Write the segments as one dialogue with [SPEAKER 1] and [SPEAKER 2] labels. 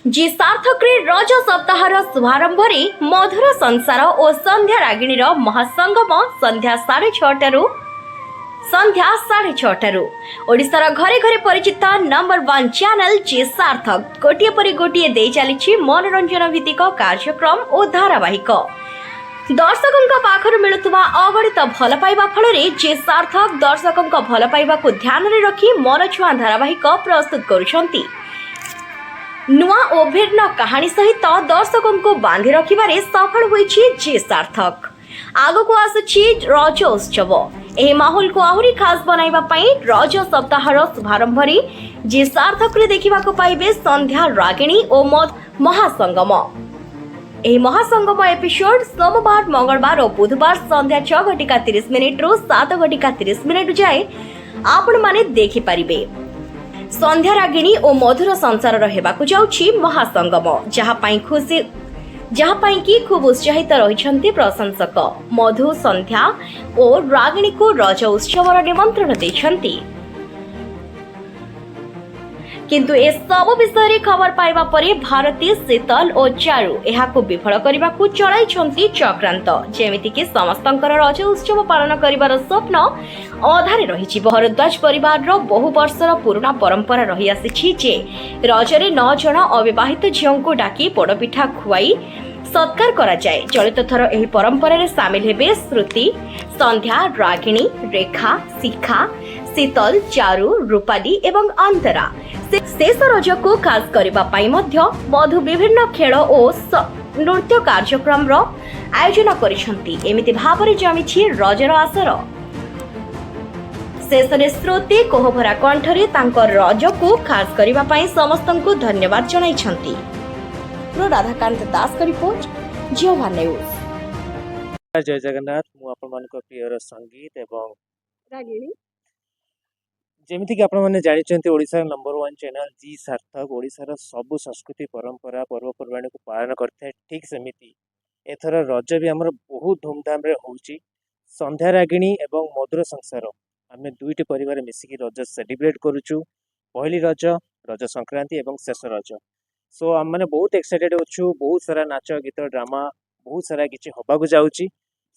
[SPEAKER 1] जी सार्थक रे रज सप्ताहर शुभारंभ मधुर संसार और संध्या रागिणी महासंगम संध्या 6:30 संध्या 6:30 ओडिशार घरे घरे परिचित नंबर 1 चैनल जी सार्थक गोटे पर गोटे दे चली मनोरंजन भित्तिक कार्यक्रम और धारावाहिक दर्शकों पाखर मिलुवा अगणित भल पाइबा फल जी सार्थक दर्शकों भल पाइबा को ध्यान में रखी मनछुआ धारावाहिक प्रस्तुत करुछंती। नुआ और भिन्न कहानी सहित दर्शकों को बांधि रखिबारे सफल होइछि जी सार्थक। आगको आसुछि रज उत्सव एही माहौल को आहुरी खास बनाइबा पई रज सप्ताहर शुभारंभ जी सार्थक रे देखिबाको पाइबे संध्या रागिणी और महासंगम। एही महासंगम एपिसोड सोमवार मंगलवार और बुधवार संध्या 6:30 रु 7:30 जाए आपण माने देखि पारिबे। संध्या रागिणी और मधुर संसार रहेबाकु जाउछि महासंगम जहाँ की खूब उत्साहित रहिछन्ति प्रशंसक। मधु संध्या और रागिणी को रज उत्सवर निमंत्रण दैछन्ति, किंतु ए सब विषय खबर पाइबा परे भारती शीतल और चारु एहाको विफल करबाकू चलाइछन्ति चक्रांत, जेमिति कि समस्तंकर रज उत्सव पालन करिबार स्वप्न अधारे रहिछि। भरद्वाज परिवार रो बहु वर्षर पुराना परंपरा रही आसिछि जे रजरे 9 जण अविवाहित झियोंको डाकी पोड़पिठा खुआई सत्कार करा जाए। चलित थर एही परंपरा रे शामिल हेबे श्रुति, संध्या, रागिणी, रेखा, शिखा, शीतल, चारु, रूपाली एवं अंतरा। शेष रज को खास करबा पई मध्य मधु विभिन्न खेल और नृत्य कार्यक्रम रो आयोजन करिसंती। एमिति भाबरे जमिछि रजर आसर। शेषरे श्रुति कोहभरा कंठरे तांकर रज को खास करबा पई समस्तंकु धन्यवाद जणाइछंती। राधाकांत दास का रिपोर्ट, जियोवा न्यूज।
[SPEAKER 2] जय जगन्नाथ। मु आपण मानक प्रियर संगीत एवं
[SPEAKER 3] रागिणी
[SPEAKER 2] जेमिति कि आपण माने जानिचंती ओडिसा नंबर 1 चैनल जी सार्थक ओडिसा सब संस्कृति परंपरा पर्वपर्वाणी को पालन करते ठीक सेमिति एथर रज भी हमर बहुत धूमधाम रे होउची। संध्या रागिणी एवं मधुर संसार आमे दुईटी परिवार मिसिकी रज सेलिब्रेट करूछु। पहली रज, रज संक्रांति एवं शेष रज। सो आम मैंने बहुत एक्साइटेड अच्छु। बहुत सारा नाच गीत ड्रामा बहुत सारा किसी हवाक जाऊँगी।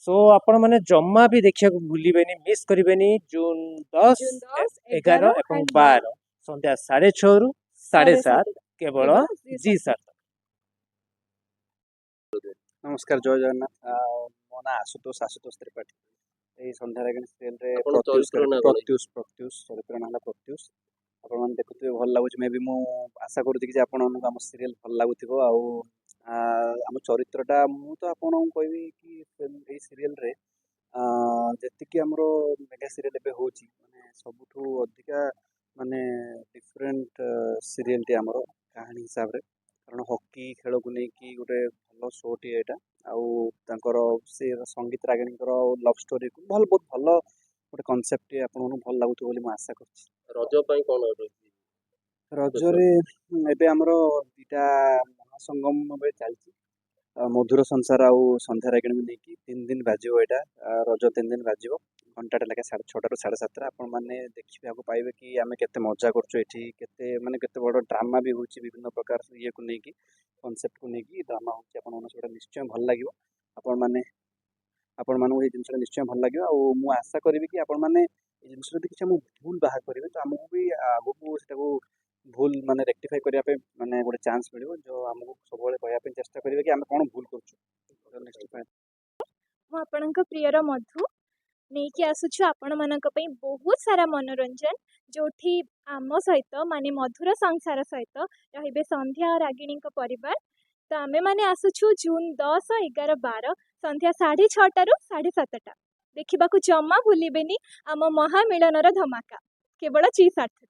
[SPEAKER 2] सो आपण मैंने जम्मा भी देखा भूलिबेनी, मिस करिबेनी। जून 10, 11 और 12 संध्या 6:30 रु 7:30 केवल जी सार्थक।
[SPEAKER 4] नमस्कार, जय जगन्नाथ। मो ना आशुतोष त्रिपाठी। संध्या रागिणी सीरियल रे प्रत्युष चरित्र ना प्रत्युष आपण मैंने देखुए भल लगुच। मे भी मु आशा करुँगी कि आम सीरियल भल लगुव। आम चरित्रटा मु तो आपन कहबी कि ए सीरियल रे जतिक आमर मेगा सीरियल एबे होची माने सबुठू अधिका माने डिफरेंट सीरियल टी आमर कहानी हिसाब रे। कारण हॉकी खेल को नहीं कि गोटे भल शो टी एटा आउर से संगीत रागिणी लव स्टोरी को भल बहुत भल गोटे कनसेप्ट टी आपन भल लागुथो बोली मु आशा करछि।
[SPEAKER 5] रज पई कोन
[SPEAKER 4] रजरे एबे हमर दुटा महासंगम में चलछि। मधुर संसार आउ संध्या रागिणी नहीं कि 3 दिन बाजिबो। एटा रज 3 दिन बाजिबो। घंटाटे लगे 6:30 रु 7:30 आपण माने देखिबा को पाइबे कि आमे केते मजा करछो। एठी केते माने केते बड़ ड्रामा भी होछि विभिन्न प्रकार ये को नहीं कि कांसेप्ट को नहीं कि ड्रामा होछि। आपण माने सेटा निश्चय भल लागिवो। आपण माने ये जिनस निश्चय भल लागिवो। आ मु आशा करबी कि आपण माने ये जिनस जदि किछ हम भूल बाहर करिवे तो हमहु भी आगु सेटा को भूल माने रेक्टिफाई करिया पे माने गोटे चांस मिलिबो। जो हमहु सब बेले कहया पे चेष्टा करिवे कि हम कोन भूल करछु। नेक्स्ट
[SPEAKER 3] मु आपणक प्रियर मधु नेकी आसुछु आपण मानक पई बहुत सारा मनोरंजन जोठी आम सहित माने मधुर संसार सहित रहिबे संध्या रागिणी का परिवार। तो आमे माने आसुछु जून 10, 11, 12 संध्या 6:30 रु 7:30 देखिबा को जम्मा भूलिबेनी। आम महामिलनर धमाका केवल जी सार्थक।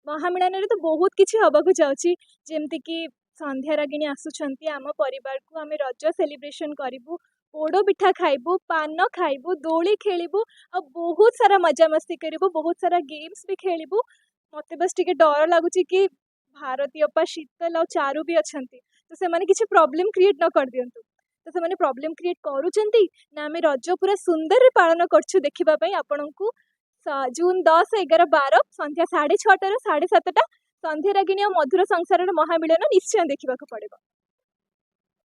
[SPEAKER 3] महामिलन रे तो बहुत किछि हबाकू जाउची, जेमति कि संध्या रागिणी आसुछंती आम परिवार को आमे रज सेलिब्रेशन करिबु, पोड़ो पिठा खाइबु, पान खाइबु, दोली खेलिबु आ बहुत सारा मजा मस्ती करिबु, बहुत सारा गेम्स भी खेलिबु। मते बस टिके डर लागुची कि भारती अपा शीतल आ चारु भी अछंती तो से माने किछि प्रॉब्लम क्रिएट न कर दियंतु। तो से माने प्रॉब्लम क्रिएट करूचंती ना आमे रज पूरा सुंदर रे पालन करछु। देखिबा पई आपनकू जून 10, 11, 12 संध्या 6:30 रु 7:30 ସନ୍ଧ୍ୟାରାଗିଣୀ ଆଉ ମଧୁର ସଂସାରର ମହାମିଳନ ନିଶ୍ଚୟ ଦେଖିବାକୁ ପଡ଼ିବ।